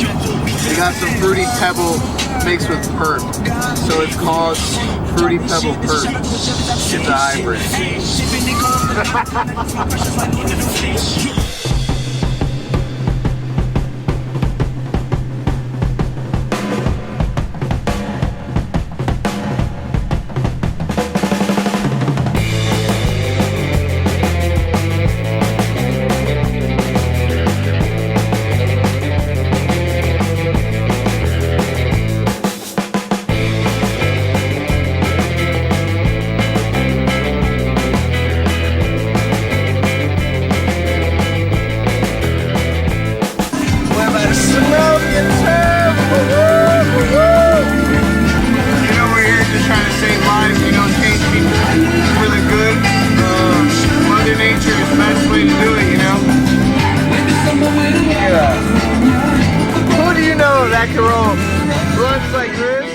We got some fruity pebble mixed with perp. So it's called fruity pebble perp. It's a hybrid. That can roll runs like this.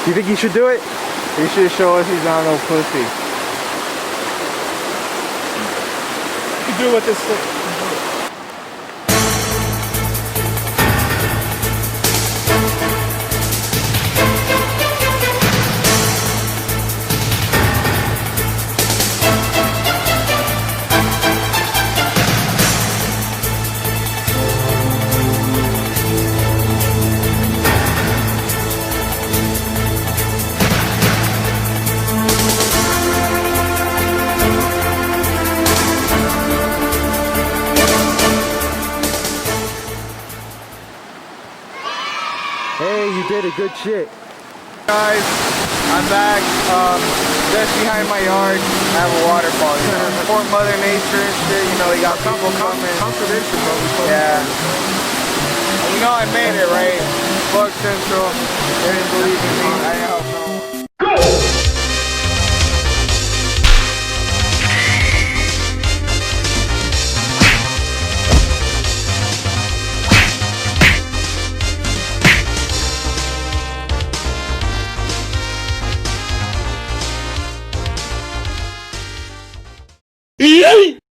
You think he should do it? He should show us he's not no pussy. You can do what this thing. Hey, you did a good shit. Guys, I'm back. Just behind my yard, I have a waterfall. You know, for Mother Nature and shit. You know, we got people coming. Conservation, bro. Yeah. You know, I made it, right? Fuck Central. They didn't believe in me.